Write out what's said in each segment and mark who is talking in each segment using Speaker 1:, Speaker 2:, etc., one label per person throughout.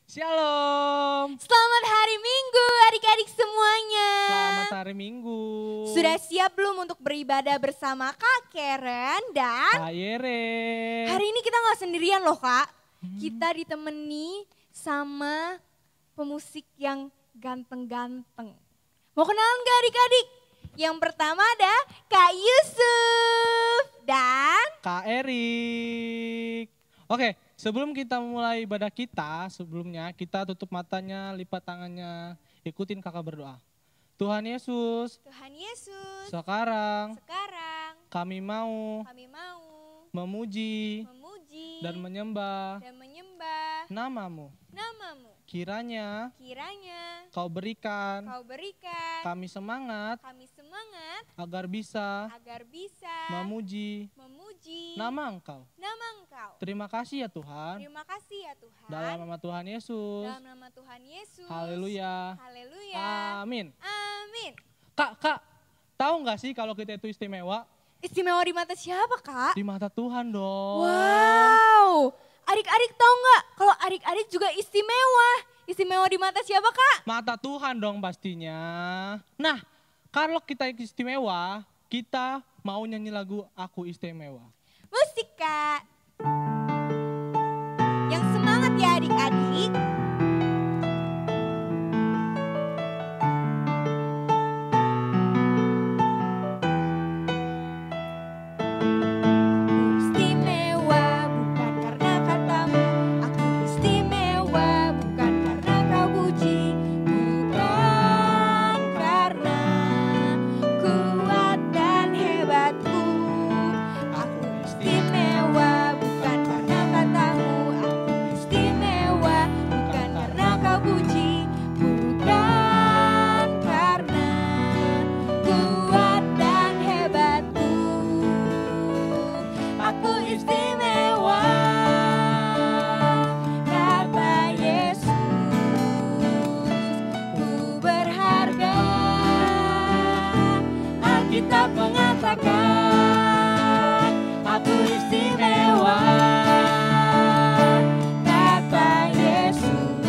Speaker 1: Shalom.
Speaker 2: Selamat hari Minggu adik-adik semuanya.
Speaker 1: Selamat hari Minggu.
Speaker 2: Sudah siap belum untuk beribadah bersama Kak Karen dan
Speaker 1: Kak Yere.
Speaker 2: hari ini kita gak sendirian loh Kak. Kita ditemani sama pemusik yang ganteng-ganteng. Mau kenalan gak adik-adik? Yang pertama ada Kak Yusuf dan
Speaker 1: Kak Erik. Oke, sebelum kita mulai ibadah kita, sebelumnya kita tutup matanya, lipat tangannya, ikutin kakak berdoa. Tuhan Yesus,
Speaker 2: Tuhan Yesus.
Speaker 1: sekarang
Speaker 2: Kami mau
Speaker 1: memuji dan menyembah namamu. Kiranya Kau berikan kami semangat agar bisa memuji nama Engkau. Terima kasih ya Tuhan. Dalam nama Tuhan Yesus. Haleluya. Amin. Kak, tahu nggak sih kalau kita itu istimewa?
Speaker 2: Istimewa di mata siapa Kak?
Speaker 1: Di mata Tuhan dong.
Speaker 2: Wow, adik-adik tahu nggak kalau adik-adik juga istimewa? Istimewa di mata siapa Kak?
Speaker 1: Mata Tuhan dong pastinya. Nah, kalau kita istimewa, kita mau nyanyi lagu Aku Istimewa.
Speaker 2: Musik Kak. Yang semangat ya adik-adik. Istimewa bukan karena katamu, aku istimewa bukan karena kau puji, bukan karena kuat dan hebatku. Aku istimewa bukan karena katamu, aku istimewa bukan karena kau puji, bukan karena kuat dan hebatku. Aku istimewa, kata Yesus. Ku berharga, Alkitab mengatakan aku istimewa, kata Yesus.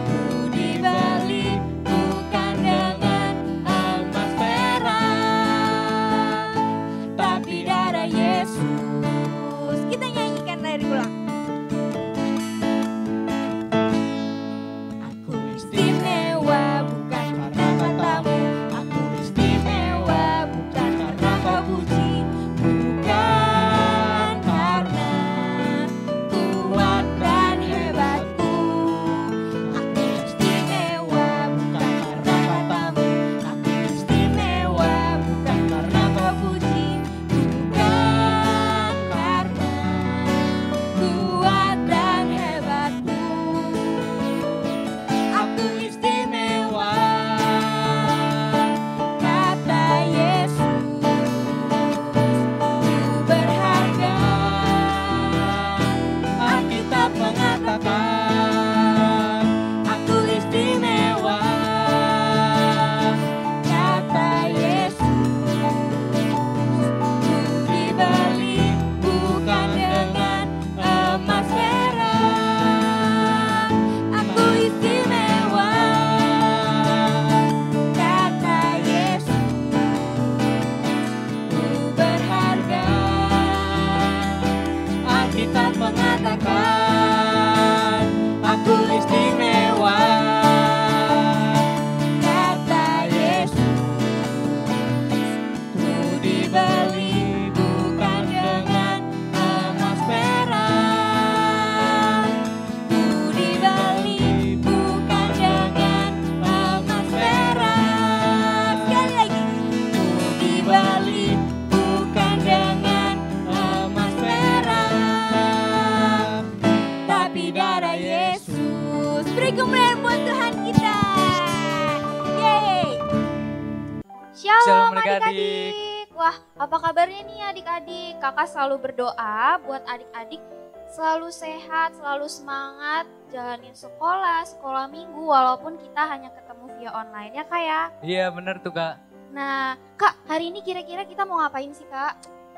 Speaker 2: Ku dibeli bukan dengan emas perak, tapi darah Yesus. Kita nyanyikan dari ulang. Aku istimewa bukan karena katamu, aku istimewa bukan karena kau puji, bukan karena kuat dan hebatku. Aku istimewa bukan karena katamu, aku istimewa bukan karena kau puji, bukan karena kuat dan hebatku. Aku istimewa, kata Yesus. Ku berharga, Alkitab mengatakan aku istimewa, kata Yesus. Ku dibeli bukan dengan emas perak, aku istimewa, kata Yesus. Ku berharga, Alkitab mengatakan aku istimewa, kata Yesus. Ku dibeli bukan dengan emas perak, ku dibeli bukan dengan emas perak. Sekali lagi, ku dibeli bukan dengan emas perak, tapi darah Yesus. Beri kemuliaan buat Tuhan kita. Yeay.
Speaker 3: Shalom
Speaker 4: Shalom adik-adik.
Speaker 3: adik-adik. Wah, apa kabarnya nih adik-adik? Kakak selalu berdoa buat adik-adik selalu sehat, selalu semangat, jalanin sekolah minggu walaupun kita hanya ketemu via online ya Kak ya.
Speaker 4: Iya bener tuh Kak.
Speaker 3: Nah Kak, hari ini kira-kira kita mau ngapain sih Kak?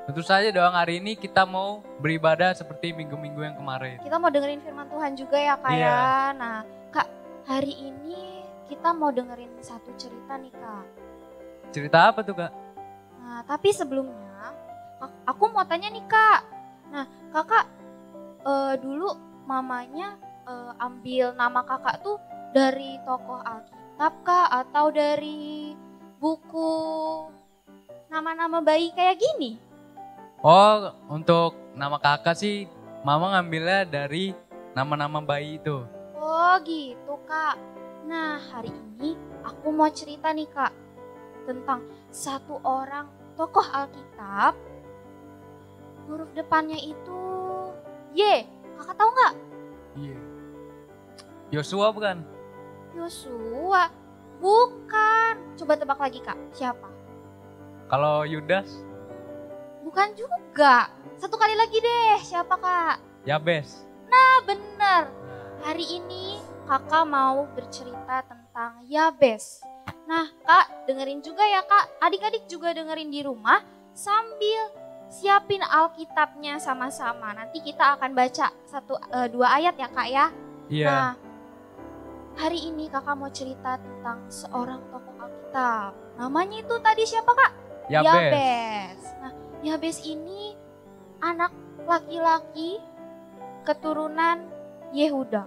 Speaker 4: Tentu saja doang hari ini kita mau beribadah seperti minggu-minggu yang kemarin.
Speaker 3: Kita mau dengerin firman Tuhan juga ya Kak
Speaker 4: Iya.
Speaker 3: ya. Nah Kak, hari ini kita mau dengerin satu cerita nih Kak.
Speaker 4: Cerita apa tuh Kak?
Speaker 3: Nah tapi sebelumnya aku mau tanya nih Kak. Nah Kakak dulu mamanya ambil nama Kakak tuh dari tokoh Alkitab Kak atau dari buku nama-nama bayi kayak gini?
Speaker 4: Oh, untuk nama kakak sih mama ngambilnya dari nama-nama bayi itu.
Speaker 3: Oh gitu Kak. Nah hari ini aku mau cerita nih Kak tentang satu orang tokoh Alkitab. Huruf depannya itu Y. Kakak tahu nggak?
Speaker 4: Iya. Yosua bukan?
Speaker 3: Yosua. Bukan. Coba tebak lagi Kak. Siapa?
Speaker 4: Kalau Yudas,
Speaker 3: Bukan juga. Satu kali lagi deh. Siapa Kak?
Speaker 4: Yabes.
Speaker 3: Ah bener. Hari ini kakak mau bercerita tentang Yabes. Nah Kak dengerin juga ya Kak. Adik-adik juga dengerin di rumah sambil siapin Alkitabnya sama-sama. Nanti kita akan baca 2 ayat ya Kak ya.
Speaker 4: Iya.
Speaker 3: Nah hari ini kakak mau cerita tentang seorang tokoh Alkitab. Namanya itu tadi siapa Kak? Yabes. Nah Yabes ini anak laki-laki keturunan Yehuda.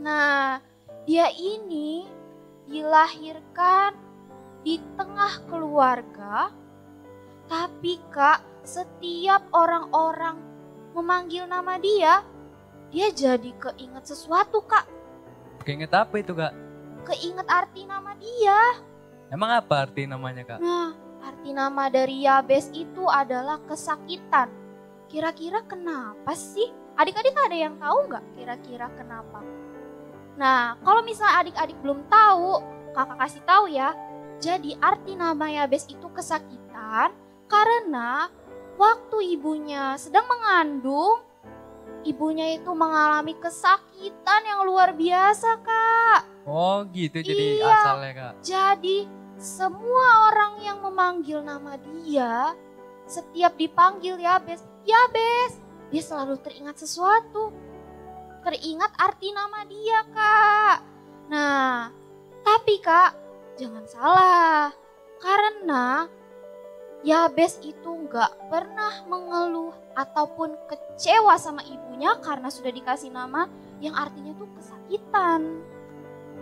Speaker 3: Nah, dia ini dilahirkan di tengah keluarga, tapi Kak, setiap orang-orang memanggil nama dia jadi keinget sesuatu Kak.
Speaker 4: Keinget apa itu Kak?
Speaker 3: Keinget arti nama dia.
Speaker 4: Emang apa arti namanya Kak?
Speaker 3: Nah, arti nama dari Yabes itu adalah kesakitan. Kira-kira kenapa sih? Adik-adik ada yang tahu nggak kira-kira kenapa? Nah, kalau misalnya adik-adik belum tahu, kakak kasih tahu ya. Jadi arti nama Yabes itu kesakitan karena waktu ibunya sedang mengandung, ibunya itu mengalami kesakitan yang luar biasa Kak.
Speaker 4: Oh gitu jadi
Speaker 3: Iya.
Speaker 4: asalnya Kak.
Speaker 3: Jadi semua orang yang memanggil nama dia, setiap dipanggil Yabes, dia selalu teringat sesuatu. Teringat arti nama dia Kak. Nah, tapi Kak, jangan salah. Karena Yabes itu gak pernah mengeluh ataupun kecewa sama ibunya karena sudah dikasih nama yang artinya tuh kesakitan.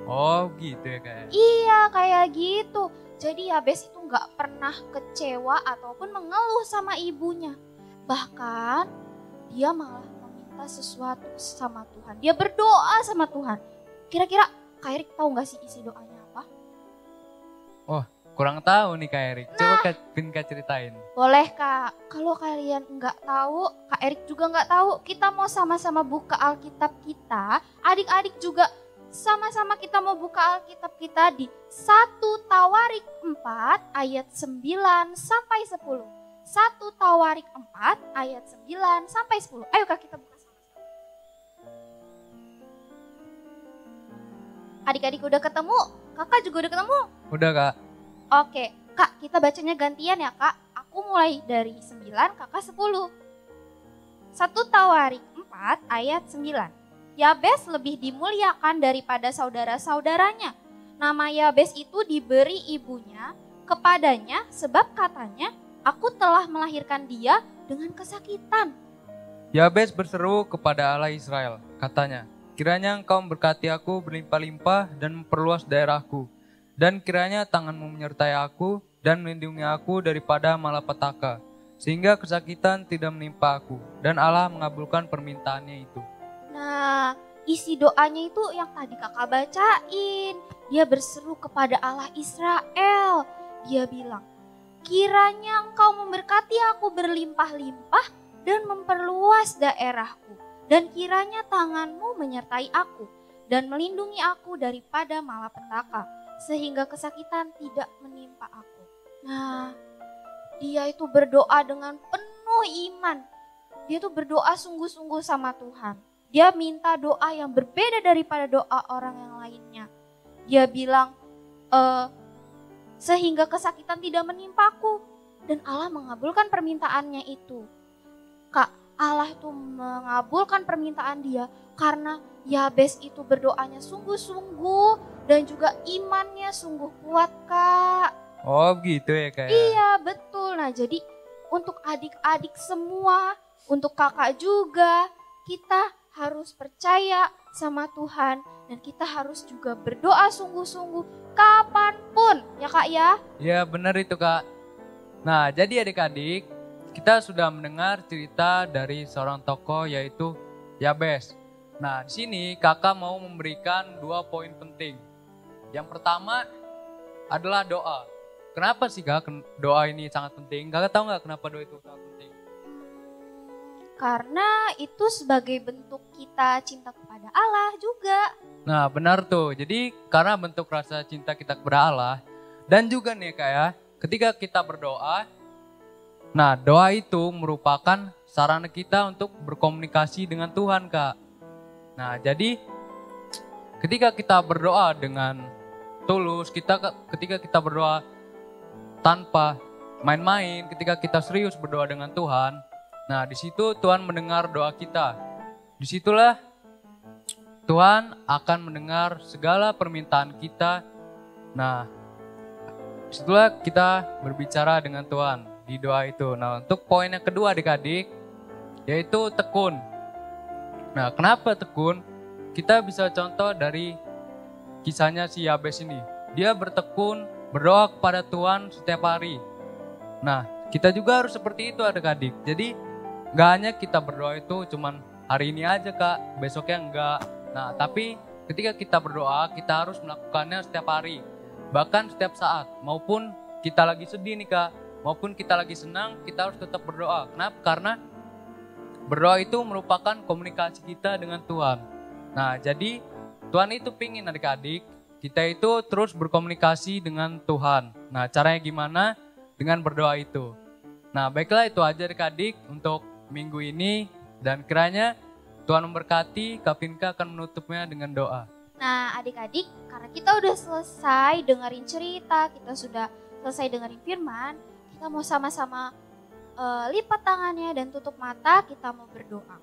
Speaker 4: Oh gitu ya Kak.
Speaker 3: Iya kayak gitu. Jadi Yabes itu gak pernah kecewa ataupun mengeluh sama ibunya. Bahkan dia malah meminta sesuatu sama Tuhan. Dia berdoa sama Tuhan. Kira-kira Kak Erik tahu gak sih isi doanya apa?
Speaker 4: Kurang tahu nih Kak Erik. Coba Kak ceritain.
Speaker 3: Boleh Kak. Kalau kalian nggak tahu, Kak Erik juga nggak tahu. Kita mau sama-sama buka Alkitab kita. Adik-adik juga sama-sama kita mau buka Alkitab kita di 1 Tawarik 4 ayat 9 sampai 10. 1 Tawarik 4 ayat 9 sampai 10. Ayo Kak kita buka sama-sama. Adik-adik udah ketemu? Kakak juga udah ketemu?
Speaker 4: Udah Kak.
Speaker 3: Oke, Kak kita bacanya gantian ya Kak. Aku mulai dari 9, Kakak 10. 1 Tawarik 4 ayat 9. Yabes lebih dimuliakan daripada saudara-saudaranya. Nama Yabes itu diberi ibunya kepadanya sebab katanya, aku telah melahirkan dia dengan kesakitan.
Speaker 4: Yabes berseru kepada Allah Israel. Katanya, kiranya engkau memberkati aku berlimpah-limpah dan memperluas daerahku. Dan kiranya tanganmu menyertai aku dan melindungi aku daripada malapetaka. Sehingga kesakitan tidak menimpa aku. Dan Allah mengabulkan permintaannya itu.
Speaker 3: Nah, isi doanya itu yang tadi kakak bacain. Dia berseru kepada Allah Israel. Dia bilang, kiranya engkau memberkati aku berlimpah-limpah dan memperluas daerahku. Dan kiranya tanganmu menyertai aku dan melindungi aku daripada malapetaka. Sehingga kesakitan tidak menimpa aku. Nah, dia itu berdoa dengan penuh iman. Dia tuh berdoa sungguh-sungguh sama Tuhan. Dia minta doa yang berbeda daripada doa orang yang lainnya. Dia bilang, sehingga kesakitan tidak menimpaku. dan Allah mengabulkan permintaannya itu. Kak, Allah itu mengabulkan permintaan dia karena Yabes itu berdoanya sungguh-sungguh dan juga imannya sungguh kuat, Kak.
Speaker 4: Oh gitu ya Kak ya?
Speaker 3: Iya betul. Nah jadi untuk adik-adik semua, untuk kakak juga, kita harus percaya sama Tuhan. Dan kita harus juga berdoa sungguh-sungguh kapanpun ya Kak ya.
Speaker 4: Ya benar itu Kak. Nah jadi adik-adik, kita sudah mendengar cerita dari seorang tokoh yaitu Yabes. Nah di sini kakak mau memberikan 2 poin penting. Yang pertama adalah doa. Kenapa sih Kak doa ini sangat penting? Kakak tahu nggak kenapa doa itu sangat penting?
Speaker 3: Karena itu sebagai bentuk kita cinta kepada Allah juga.
Speaker 4: Nah benar tuh, jadi karena bentuk rasa cinta kita kepada Allah. Dan juga nih Kak ya, ketika kita berdoa, nah doa itu merupakan sarana kita untuk berkomunikasi dengan Tuhan Kak. Nah jadi ketika kita berdoa dengan tulus, ketika kita berdoa tanpa main-main, ketika kita serius berdoa dengan Tuhan, nah di situ Tuhan mendengar doa kita. Disitulah Tuhan akan mendengar segala permintaan kita. Nah, disitulah kita berbicara dengan Tuhan di doa itu. Nah, untuk poin yang kedua adik-adik, yaitu tekun. Nah, kenapa tekun? Kita bisa contoh dari kisahnya si Yabes ini. Dia bertekun, berdoa kepada Tuhan setiap hari. Nah, kita juga harus seperti itu adik-adik. Jadi, gak hanya kita berdoa itu cuman hari ini aja Kak, besoknya enggak. Nah, tapi ketika kita berdoa, kita harus melakukannya setiap hari. Bahkan setiap saat, maupun kita lagi sedih nih Kak, maupun kita lagi senang, kita harus tetap berdoa. Kenapa? Karena berdoa itu merupakan komunikasi kita dengan Tuhan. Nah, jadi Tuhan itu pingin adik-adik, kita itu terus berkomunikasi dengan Tuhan. Nah, caranya gimana? Dengan berdoa itu. Nah, baiklah itu aja adik-adik untuk minggu ini. Dan kiranya Tuhan memberkati, Kak Pinka akan menutupnya dengan doa.
Speaker 3: Nah adik-adik, karena kita udah selesai dengerin cerita, kita sudah selesai dengerin firman, kita mau sama-sama lipat tangannya dan tutup mata, kita mau berdoa.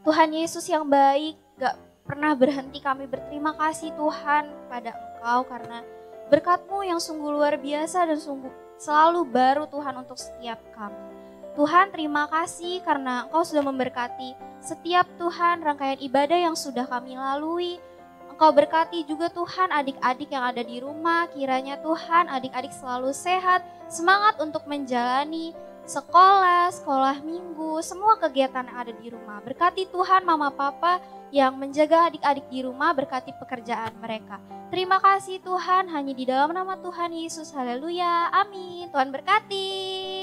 Speaker 3: Tuhan Yesus yang baik, gak pernah berhenti kami berterima kasih Tuhan pada Engkau karena berkat-Mu yang sungguh luar biasa dan sungguh selalu baru Tuhan untuk setiap kami. Tuhan terima kasih karena Engkau sudah memberkati setiap Tuhan rangkaian ibadah yang sudah kami lalui. Engkau berkati juga Tuhan adik-adik yang ada di rumah, kiranya Tuhan adik-adik selalu sehat, semangat untuk menjalani sekolah minggu, semua kegiatan yang ada di rumah. Berkati Tuhan mama papa yang menjaga adik-adik di rumah, berkati pekerjaan mereka. Terima kasih Tuhan, hanya di dalam nama Tuhan Yesus, haleluya, amin. Tuhan berkati.